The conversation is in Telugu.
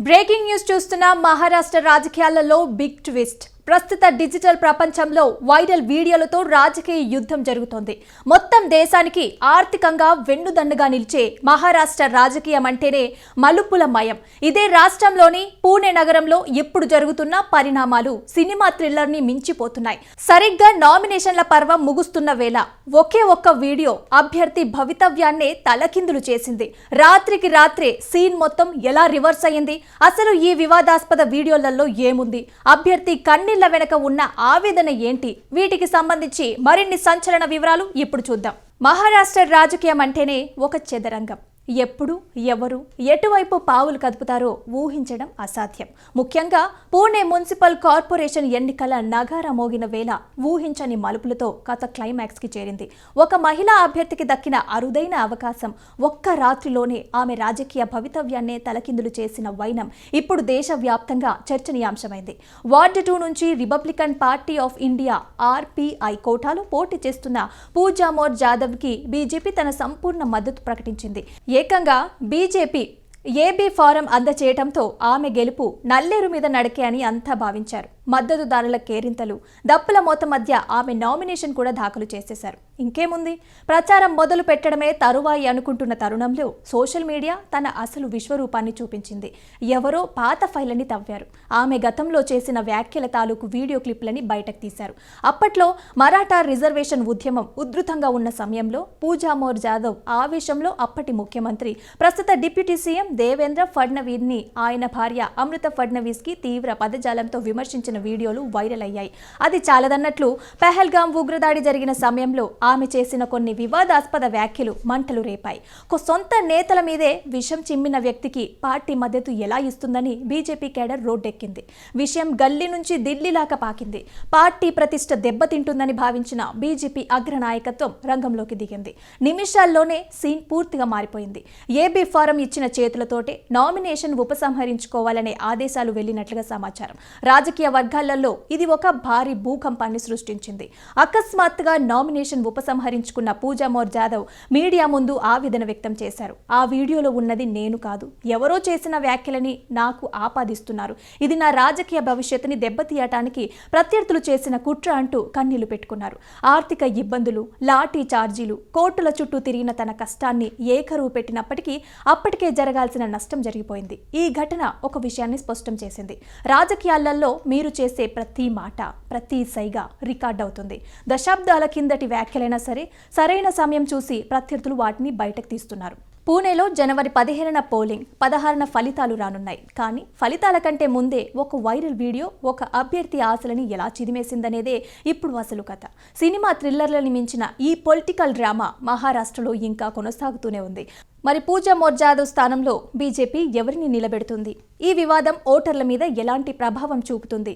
బ్రేకింగ్ న్యూస్ చూస్తున్న మహారాష్ట్ర రాజకీయాలలో బిగ్ ట్విస్ట్. ప్రస్తుత డిజిటల్ ప్రపంచంలో వైరల్ వీడియోలతో రాజకీయ యుద్ధం జరుగుతోంది. మొత్తం దేశానికి ఆర్థికంగా వెన్నుదన్నుగా నిలిచే మహారాష్ట్ర రాజకీయం అంటేనే మలుపుల మయం. ఇదే రాష్ట్రంలోని పూణే నగరంలో ఇప్పుడు జరుగుతున్న పరిణామాలు సినిమా థ్రిల్లర్ ని మించిపోతున్నాయి. సరిగ్గా నామినేషన్ల పర్వం ముగుస్తున్న వేళ ఒకే ఒక్క వీడియో అభ్యర్థి భవితవ్యాన్నే తలకిందులు చేసింది. రాత్రికి రాత్రే సీన్ మొత్తం ఎలా రివర్స్ అయ్యింది? అసలు ఈ వివాదాస్పద వీడియోలలో ఏముంది? అభ్యర్థి కన్నీళ్ల వెనక ఉన్న ఆవేదన ఏంటి? వీటికి సంబంధించి మరిన్ని సంచలన వివరాలు ఇప్పుడు చూద్దాం. మహారాష్ట్ర రాజకీయం అంటేనే ఒక చదరంగం. ఎప్పుడు ఎవరు ఎటువైపు పావులు కదుపుతారో ఊహించడం అసాధ్యం. ముఖ్యంగా పూణే మున్సిపల్ కార్పొరేషన్ ఎన్నికల నగారా మోగిన వేళ ఊహించని మలుపులతో కథ క్లైమాక్స్ కి చేరింది. ఒక మహిళా అభ్యర్థికి దక్కిన అరుదైన అవకాశం. ఒక్క రాత్రిలోనే ఆమె రాజకీయ భవితవ్యాన్నే తలకిందులు చేసిన వైనం ఇప్పుడు దేశవ్యాప్తంగా చర్చనీయాంశమైంది. వార్డు 2 నుంచి Republican party of India RPI కోటాలో పోటీ చేస్తున్న పూజామోర్ జాదవ్ కి బీజేపీ తన సంపూర్ణ మద్దతు ప్రకటించింది. ఏకంగా బీజేపీ ఏబీ ఫారం అందచేయటంతో ఆమె గెలుపు నల్లేరు మీద నడకే అని అంతా భావించారు. మద్దతుదారుల కేరింతలు, దప్పుల మోత మధ్య ఆమె నామినేషన్ కూడా దాఖలు చేసేశారు. ఇంకేముంది, ప్రచారం మొదలు పెట్టడమే తరువాయి అనుకుంటున్న తరుణంలో సోషల్ మీడియా తన అసలు విశ్వరూపాన్ని చూపించింది. ఎవరో పాత ఫైళ్ళని తవ్వారు. ఆమె గతంలో చేసిన వ్యాఖ్యల తాలూకు వీడియో క్లిప్లని బయటకు తీశారు. అప్పట్లో మరాఠా రిజర్వేషన్ ఉద్యమం ఉధృతంగా ఉన్న సమయంలో పూజామోర్ జాదవ్ ఆవేశంలో అప్పటి ముఖ్యమంత్రి, ప్రస్తుత డిప్యూటీ సీఎం దేవేంద్ర ఫడ్నవీస్ ని ఆయన భార్య అమృత ఫడ్నవీస్ కి తీవ్ర పదజాలంతో విమర్శించిన వీడియోలు వైరల్ అయ్యాయి. అది చాలదన్నట్లు పెహల్గాం ఉగ్రదాడి జరిగిన సమయంలో ఆమె చేసిన కొన్ని వివాదాస్పద వ్యాఖ్యలు మంటలు రేపాయి. సొంత నేతల మీదే విషం చిమ్మిన వ్యక్తికి పార్టీ మద్దతు ఎలా ఇస్తుందని బీజేపీ కేడర్ రోడ్డెక్కింది. విషయం గల్లీ నుంచి ఢిల్లీలాగా పాకింది. పార్టీ ప్రతిష్ట దెబ్బతింటుందని భావించిన బీజేపీ అగ్రనాయకత్వం రంగంలోకి దిగింది. నిమిషాల్లోనే సీన్ పూర్తిగా మారిపోయింది. ఏబీ ఫారం ఇచ్చిన చేతులతోటే నామినేషన్ ఉపసంహరించుకోవాలనే ఆదేశాలు వెళ్లినట్లుగా సమాచారం. రాజకీయ వర్గాలలో ఇది ఒక భారీ భూకంపాన్ని సృష్టించింది. అకస్మాత్తుగా నామినేషన్ ఉపసంహరించుకున్న పూజామోర్ జాదవ్ మీడియా ముందు ఆవేదన వ్యక్తం చేశారు. ఆ వీడియోలో ఉన్నది నేను కాదు, ఎవరో చేసిన వ్యాఖ్యలని నాకు ఆపాదిస్తున్నారు. ఇది నా రాజకీయ భవిష్యత్తుని దెబ్బతీయటానికి ప్రత్యర్థులు చేసిన కుట్ర అంటూ కన్నీళ్లు పెట్టుకున్నారు. ఆర్థిక ఇబ్బందులు, లాఠీ చార్జీలు, కోర్టుల చుట్టూ తిరిగిన తన కష్టాన్ని ఏకరువు పెట్టినప్పటికీ అప్పటికే జరగాల్సిన నష్టం జరిగిపోయింది. ఈ ఘటన ఒక విషయాన్ని స్పష్టం చేసింది. రాజకీయాలలో మీరు చేసే ప్రతి మాట, ప్రతి సైగా రికార్డ్ అవుతుంది. దశాబ్దాల కిందటి వ్యాఖ్యలైనా సరే సరైన సమయం చూసి ప్రత్యర్థులు వాటిని బయటకు తీస్తున్నారు. పూణేలో జనవరి 15న పోలింగ్, 16న ఫలితాలు రానున్నాయి. కానీ ఫలితాల కంటే ముందే ఒక వైరల్ వీడియో ఒక అభ్యర్థి ఆశలని ఎలా చిదిమేసిందనేదే ఇప్పుడు అసలు కథ. సినిమా థ్రిల్లర్లని మించిన ఈ పొలిటికల్ డ్రామా మహారాష్ట్రలో ఇంకా కొనసాగుతూనే ఉంది. మరి పూజామోర్ జాదవ్ స్థానంలో బీజేపీ ఎవరిని నిలబెడుతుంది? ఈ వివాదం ఓటర్ల మీద ఎలాంటి ప్రభావం చూపుతుంది?